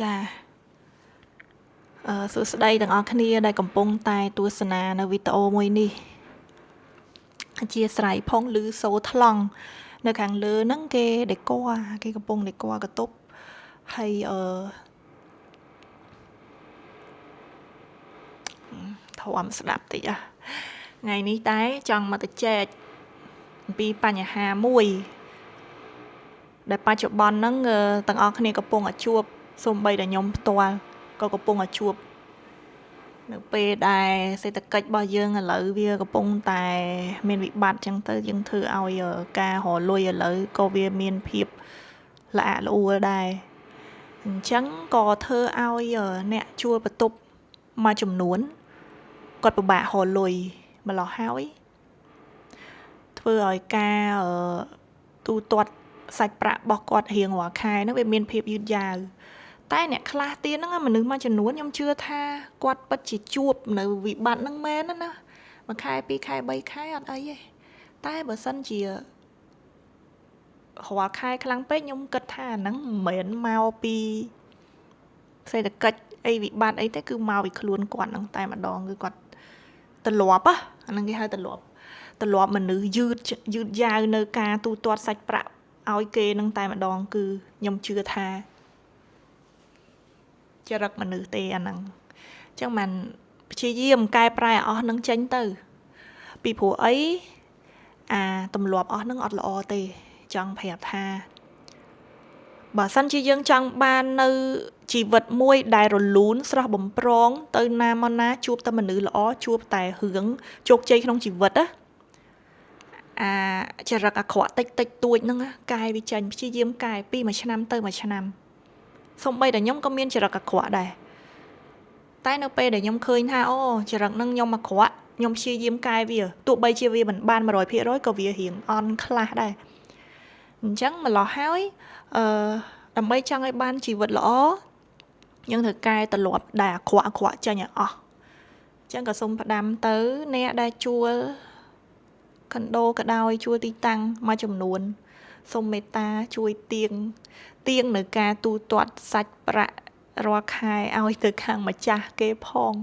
ចាសួស្តីទាំងអស់គ្នាដែលកំពុងតែទស្សនានៅវីដេអូមួយនេះអធិស្ឋានផងឮសូរថ្លង់នៅខាងលើហ្នឹងគេដេកគេកំពុងដេកកតុបហើយធំស្ដាប់តិចថ្ងៃនេះតែចង់មកទៅចែកអំពីបញ្ហាមួយដែលបច្ចុប្បន្នហ្នឹងទាំងអស់គ្នាកំពុងតែជួបសូម្បីតែខ្ញុំផ្ទាល់ក៏កំពុងតែជួបនៅពេលដែលសេដ្ឋកិច្ចរបស់យើងឥឡូវវាកំពុងតែមានវិបត្តិចឹងទៅយើងធ្វើឲ្យការរលុយឥឡូវក៏វាមានភាពល្អាក់ល្អួលដែរអញ្ចឹងក៏ធ្វើឲ្យអ្នកជួលបន្ទប់មួយចំនួនគាត់ពិបាករលុយម្ល៉េះហើយធ្វើឲ្យការទូទាត់សាច់ប្រាក់របស់គាត់រៀងរាល់ខែហ្នឹងវាមានភាពយឺតយ៉ាវតែអ្នកខ្លះទៀតហ្នឹងមនុស្សមួយចំនួនខ្ញុំជឿថាគាត់ពិតជាជួបនៅវិបត្តិហ្នឹងមែនណាមួយខែពីរខែបីខែអត់អីទេតែបើសិនជារាល់ខែខ្លាំងពេកខ្ញុំគិតថាអាហ្នឹងមិនមែនមកពីសេដ្ឋកិច្ចអីវិបត្តិអីទេគឺមកពីខ្លួនគាត់ហ្នឹងតែម្ដងគឺគាត់ទលាប់អាហ្នឹងគេហៅទលាប់មនុស្សយឺតយ៉ាវនៅការទូទាត់សាច់ប្រាក់ឲ្យគេហ្នឹងតែម្ដងគឺខ្ញុំជឿថាចរិតមនុស្សទេអាហ្នឹងអញ្ចឹងមិនព្យាយាមកែប្រែអស់ហ្នឹងចេញទៅពីព្រោះអីអាទម្លាប់អស់ហ្នឹងអត់ល្អទេចង់ប្រាប់ថាបើសិនជាយើងចង់បាននៅជីវិតមួយដែលរលូនស្រស់បំព្រងទៅណាមកណាជួបតែមនុស្សល្អជួបតែរឿងជោគជ័យក្នុងជីវិតចរិតអាក្រក់តិចតួចហ្នឹងកែវាចេញព្យាយាមកែពីមួយឆ្នាំទៅមួយឆ្នាំសូម្បីតែខ្ញុំក៏មានចរិតអាក្រក់ដែរតែនៅពេលដែលខ្ញុំឃើញថាអូចរិតហ្នឹងខ្ញុំអាក្រក់ខ្ញុំព្យាយាមកែវាទោះបីជាវាមិនបាន 100% ក៏វារៀងអន់ខ្លះដែរអញ្ចឹងម្ល៉េះហើយដើម្បីចង់ឲ្យបានជីវិតល្អយើងត្រូវកែទម្លាប់ដែលអាក្រក់ចេញឲ្យអស់អញ្ចឹងក៏សូមផ្ដាំទៅអ្នកដែលជួលខុនដូក៏ដោយជួលទីតាំងមួយចំនួនសូមមេត្តាជួយទៀងនៅការទូទាត់សាច់ប្រាក់រាល់ខែឲ្យទៅខាងម្ចាស់គេផង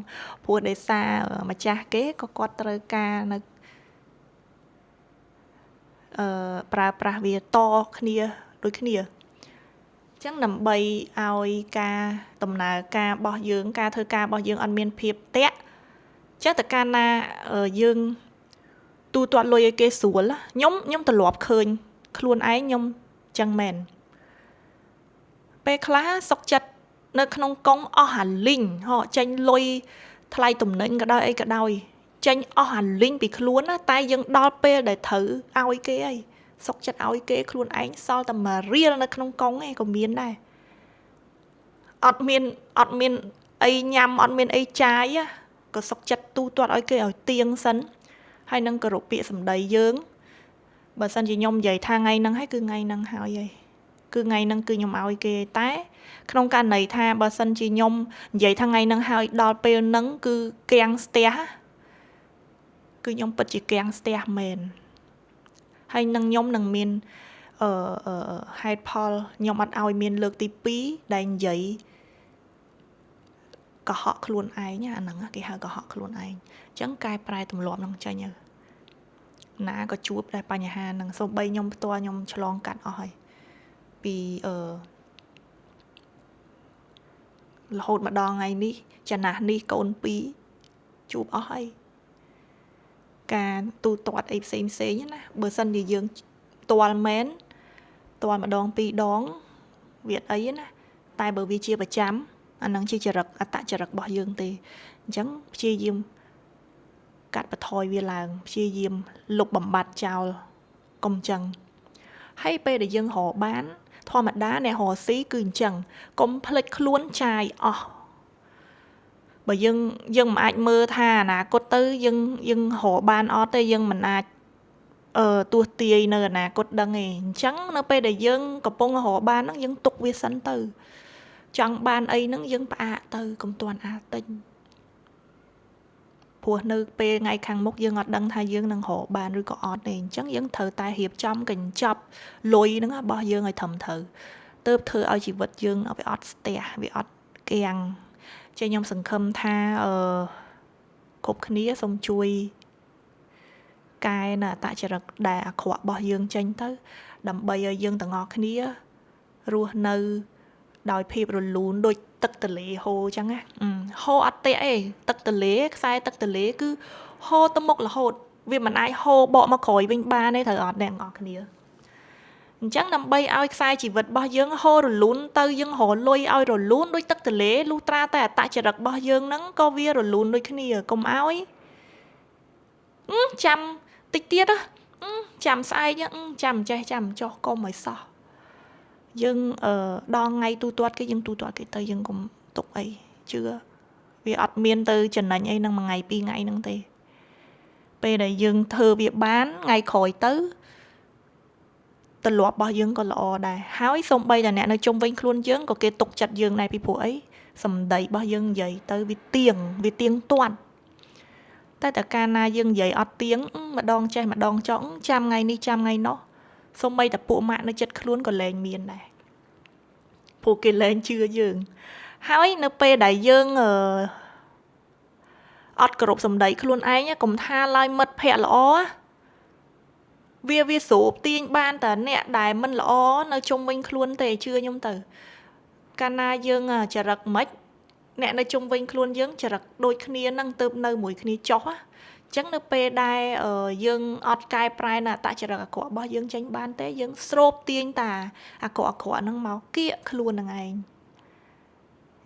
ព្រោះដោយសារម្ចាស់គេក៏គាត់ត្រូវការនៅប្រើប្រាស់វាតគ្នាដូចគ្នាអញ្ចឹងដើម្បីឲ្យការដំណើរការរបស់យើងការធ្វើការរបស់យើងអត់មានភាពតាក់ចឹងតើកាលណាយើងទូទាត់លុយឲ្យគេស្រួលខ្ញុំទម្លាប់ឃើញខ្លួនឯងខ្ញុំចឹងមែនពេលខ្លះសុកចិត្តនៅក្នុងកុងអស់អាលីងចេញលុយថ្លៃទំនិញក៏ដោយអីក៏ដោយចេញអស់អាលីងពីខ្លួនណាតែយើងដល់ពេលដែលត្រូវឲ្យគេហើយសុកចិត្តឲ្យគេខ្លួនឯងសល់តែមួយរៀលនៅក្នុងកុងឯងក៏មានដែរអត់មានអីញ៉ាំអត់មានអីចាយក៏សុកចិត្តទូទាត់ឲ្យគេឲ្យទៀងសិនហើយនឹងគោរពពាក្យសម្ដីយើងបើសិនជាខ្ញុំនិយាយថាថ្ងៃហ្នឹងហើយគឺថ្ងៃហ្នឹងហើយគឺថ្ងៃហ្នឹងគឺខ្ញុំឲ្យគេតែក្នុងករណីថាបើសិនជាខ្ញុំនិយាយថាថ្ងៃហ្នឹងហើយដល់ពេលហ្នឹងគឺគាំងស្ទះគឺខ្ញុំពិតជាគាំងស្ទះមែនហើយនឹងខ្ញុំនឹងមានហេតុផលខ្ញុំអត់ឲ្យមានលើកទី2ដែលនិយាយកុហកខ្លួនឯងអាហ្នឹងគេហៅកុហកខ្លួនឯងអញ្ចឹងកែប្រែទម្លាប់ហ្នឹងចេញណាក៏ជួបដែរបញ្ហាហ្នឹងសូម្បីខ្ញុំផ្ទាល់ខ្ញុំឆ្លងកាត់អស់ហើយពីរហូតមកដល់ថ្ងៃនេះចំណាស់នេះកូន2ជួបអស់ហើយការទូទាត់អីផ្សេងណាបើសិនជាយើងផ្ទាល់មែនផ្ទាល់ម្ដងពីរដងវាអីណាតែបើវាជាប្រចាំអានឹងជាចរិតអត្តចរិតរបស់យើងទេអញ្ចឹងព្យាយាមកាត់បន្ថយវាឡើងព្យាយាមលុបបំបត្តិចោលកុំចឹងហើយពេលដែលយើងរកបានធម្មតាអ្នករកស៊ីគឺអញ្ចឹងកុំភ្លេចខ្លួនចាយអស់បើយើងមិនអាចមើលថាអនាគតទៅយើងរកបានអត់ទេយើងមិនអាចទស្សទាយនៅអនាគតដឹងទេអញ្ចឹងនៅពេលដែលយើងកំពុងរកបានហ្នឹងយើងទុកវាសិនទៅចង់បានអីហ្នឹងយើងផ្អាកទៅកុំទាន់អាទិញព្រោះនៅពេលថ្ងៃខាងមុខយើងអត់ដឹងថាយើងនឹងរកបានឬក៏អត់ទេអញ្ចឹងយើងត្រូវតែរៀបចំកញ្ចប់លុយហ្នឹងរបស់យើងឲ្យត្រឹមត្រូវ ទើបធ្វើឲ្យជីវិតយើងវាអត់ស្ទះវាអត់គាំងចេះខ្ញុំសង្ឃឹមថាគ្រប់គ្នាសូមជួយកែនៅអត្តចរិតដែលអាក្រក់របស់យើងចេញទៅដើម្បីឲ្យយើងទាំងអស់គ្នារស់នៅដោយភាពរលូនដូចទឹកទន្លេហូរអញ្ចឹងណាហូរអត់ទាក់ទេទឹកទន្លេខ្សែទឹកទន្លេគឺហូរទៅមុខរហូតវាមិនអាចហូរបកមកក្រោយវិញបានទេត្រូវអត់អ្នកទាំងអស់គ្នាអញ្ចឹងដើម្បីឲ្យខ្សែជីវិតរបស់យើងហូររលូនទៅយើងរលុយឲ្យរលូនដូចទឹកទន្លេលុះត្រាតែអត្តចរិតរបស់យើងហ្នឹងក៏វារលូនដូចគ្នាកុំឲ្យចាំតិចទៀតចាំស្អែកចាំចេះចាំចោះកុំឲ្យសោះយើងដល់ថ្ងៃទូទាត់គេយើងទូទាត់គេទៅយើងកុំទុកអីជឿវាអត់មានទៅចំណេញអីនឹងមួយថ្ងៃពីរថ្ងៃហ្នឹងទេពេលដែលយើងធ្វើវាបានថ្ងៃក្រោយទៅទម្លាប់របស់យើងក៏ល្អដែរហើយសូម្បីតែអ្នកនៅជុំវិញខ្លួនយើងក៏គេទុកចិត្តយើងដែរពីព្រោះអីសម្ដីរបស់យើងនិយាយទៅវាទៀងទាត់តែកាលណាយើងនិយាយអត់ទៀងម្ដងចេះម្ដងចង់ចាំថ្ងៃនេះចាំថ្ងៃនោះសូម្បីតែពួកម៉ាក់នៅចិត្តខ្លួនក៏លែងមានដែរព្រោះគេលែងជឿយើងហើយនៅពេលដែលយើងអត់គោរពសម្ដីខ្លួនឯងកុំថាឡើយមិត្តភ័ក្តិល្អវាស្រូបទាញបានតែអ្នកដែលមិនល្អនៅជុំវិញខ្លួនទេជឿខ្ញុំទៅកាលណាយើងចរិតមិនអ្នកនៅជុំវិញខ្លួនយើងចរិតដូចគ្នានឹងទៅនៅមួយគ្នាចុះអញ្ចឹងនៅពេលដែលយើងអត់កែប្រែនៅអត្តចរិតអាក្រក់របស់យើងចេញបានទេយើងស្រូបទាញតាអាក្រក់ហ្នឹងមកគៀកខ្លួននឹងឯង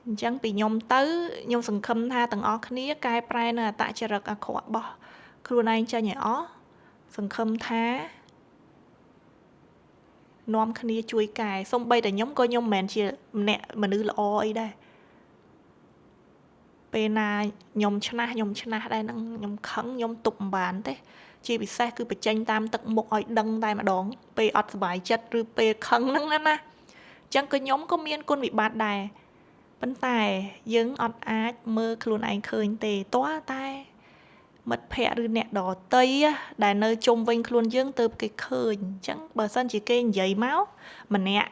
អញ្ចឹងពីខ្ញុំទៅខ្ញុំសង្ឃឹមថាទាំងអស់គ្នាកែប្រែនៅអត្តចរិតអាក្រក់របស់ខ្លួនឯងចេញឲ្យអស់សង្ឃឹមថានាំគ្នាជួយកែសូម្បីតែខ្ញុំក៏ខ្ញុំមិនមែនជាម្នាក់មនុស្សល្អអីដែរពេលណាខ្ញុំឆ្នះដែរនឹងខ្ញុំខឹងខ្ញុំទប់មិនបានទេជាពិសេសគឺបញ្ចេញតាមទឹកមុខឲ្យដឹងតែម្ដងពេលអត់សុបាយចិត្តឬពេលខឹងហ្នឹងណាអញ្ចឹងក៏ខ្ញុំក៏មានគុណវិបត្តិដែរប៉ុន្តែយើងអត់អាចមើលខ្លួនឯងឃើញទេទាល់តែមិត្តភ័ក្តិឬអ្នកដទៃដែលនៅជុំវិញខ្លួនយើងទៅគេឃើញអញ្ចឹងបើសិនជាគេនិយាយមកម្នាក់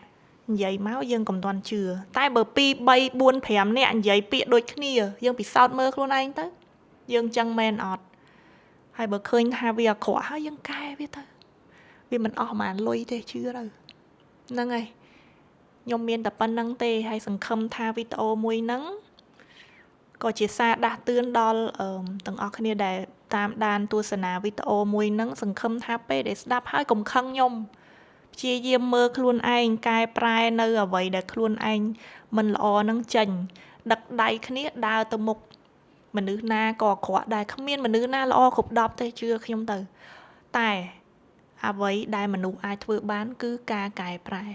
និយាយមកយើងកុំទាន់ជឿតែបើ2 3 4 5នាក់និយាយពាក្យដូចគ្នាយើងពិសោធន៍មើលខ្លួនឯងទៅយើងចឹងមែនអត់ហើយបើឃើញថាវាអាក្រក់ហើយយើងកែវាទៅវាមិនអស់ប៉ុន្មានលុយទេជឿទៅហ្នឹងហើយខ្ញុំមានតែប៉ុណ្្នឹងទេហើយសង្ឃឹមថាវីដេអូមួយហ្នឹងក៏ជាសារដាស់តឿនដល់ទាំងអស់គ្នាដែលតាមដានទស្សនាវីដេអូមួយហ្នឹងសង្ឃឹមថាពេលដែលស្ដាប់ហើយកុំខឹងខ្ញុំព្យាយាមមើលខ្លួនឯងកែប្រែនៅអ្វីដែលខ្លួនឯងមិនល្អនឹងចេញដឹកដៃគ្នាដើរទៅមុខមនុស្សណាក៏អាក្រក់ដែរគ្មានមនុស្សណាល្អគ្រប់10ទេជឿខ្ញុំទៅតែអ្វីដែលមនុស្សអាចធ្វើបានគឺការកែប្រែ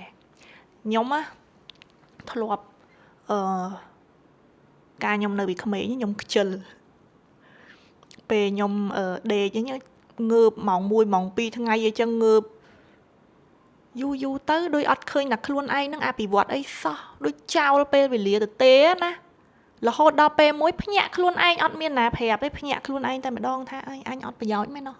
ខ្ញុំធ្លាប់ការខ្ញុំនៅពីក្មេងខ្ញុំខ្ជិលពេលខ្ញុំដេកងើបម៉ោង1ម៉ោង2ថ្ងៃអីចឹងងើបយូរទៅដូចអត់ឃើញតែខ្លួនឯងនឹងអភិវឌ្ឍអីសោះដូចចោលពេលវេលាទៅទេណារហូតដល់ពេលមួយភ្ញាក់ខ្លួនឯងអត់មានណាប្រាប់ទេភ្ញាក់ខ្លួនឯងតែម្ដងថាអញអត់ប្រយោជន៍មែនណោះ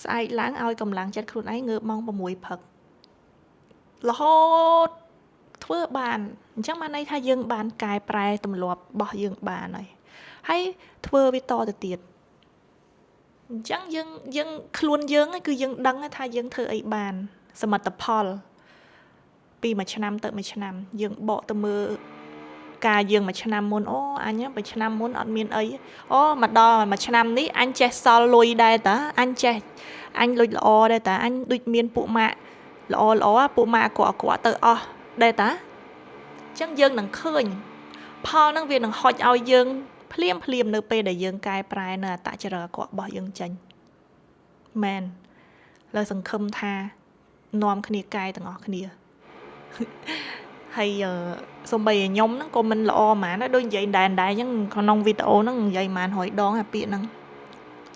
ស្អែកឡើងឲ្យកម្លាំងចិត្តខ្លួនឯងងើបម៉ោង6ព្រឹករហូតធ្វើបានអញ្ចឹងបានន័យថាយើងបានកែប្រែទម្លាប់របស់យើងបានហើយធ្វើវាតទៅទៀតអញ្ចឹងយើងខ្លួនយើងគឺយើងដឹងថាយើងធ្វើអីបានសមិទ្ធផលពីមួយឆ្នាំទៅមួយឆ្នាំយើងបកទៅមើលការយើងមួយឆ្នាំមុនអូអញមួយឆ្នាំមុនអត់មានអីអូមកដល់មួយឆ្នាំនេះអញចេះសល់លុយដែរតាអញលុយល្អដែរតាអញដូចមានពួកម៉ាក់ល្អពួកម៉ាក់អាក្រក់ទៅអស់ដែរតាអញ្ចឹងយើងនឹងឃើញផលហ្នឹងវានឹងហុចឲ្យយើងភ្លាមនៅពេលដែលយើងកែប្រែនៅអត្តចរិតអាក្រក់របស់យើងចេញមែនលើសង្ឃឹមថានាំគ្នាកែទាំងអស់គ្នាហើយសូម្បីខ្ញុំហ្នឹងក៏មិនល្អហ្មងដូចនិយាយដែរអញ្ចឹងក្នុងវីដេអូហ្នឹងនិយាយហ្មង100ដងអាពាក្យហ្នឹង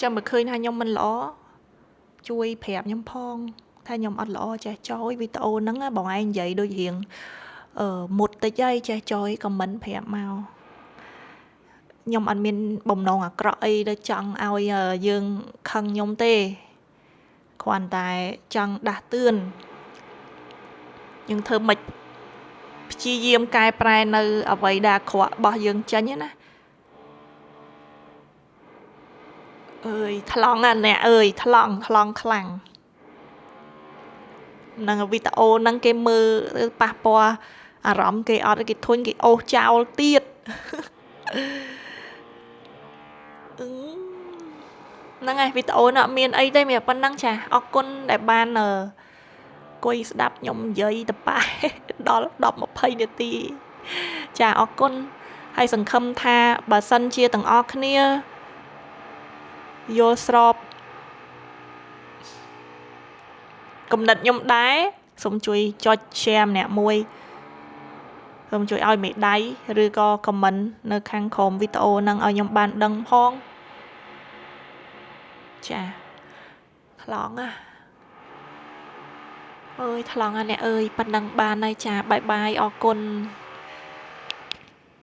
ចាំបើឃើញថាខ្ញុំមិនល្អជួយប្រាប់ខ្ញុំផងថាខ្ញុំអត់ល្អចេះចោលវីដេអូហ្នឹងបងឯងនិយាយដូចរៀងមុតតិចហើយចេះចោលខមមិនប្រាប់មកខ្ញុំអត់មានបំណងអាក្រក់អីទៅចង់ឲ្យយើងខឹងខ្ញុំទេគ្រាន់តែចង់ដាស់តឿន យើងធ្វើមិនព្យាយាមកែប្រែនៅអ្វីដែលអាក្រក់របស់យើងចេញណាអើយថ្លង់អាអ្នកអើយថ្លង់ខ្លាំងនឹងវីដេអូហ្នឹងគេមើលប៉ះពាល់អារម្មណ៍គេអត់គេធុញគេអូសចោលទៀតហ្នឹងហើយវីដេអូនោះអត់មានអីទេមានប៉ុណ្ណឹងចាអរគុណដែលបានអង្គុយស្ដាប់ខ្ញុំនិយាយតប៉ែដល់10-20នាទីចាអរគុណហើយសង្ឃឹមថាបើសិនជាទាំងអស់គ្នាយល់ស្របគំនិតខ្ញុំដែរសូមជួយចុច share ម្នាក់មួយសូមជួយឲ្យមេដៃឬក៏ comment នៅខាងក្រោមវីដេអូហ្នឹងឲ្យខ្ញុំបានដឹងផងចាថ្លង់អើយថ្លង់អ្នកអើយប៉ណ្ណឹងបានហើយចាបាយបាយអរគុណ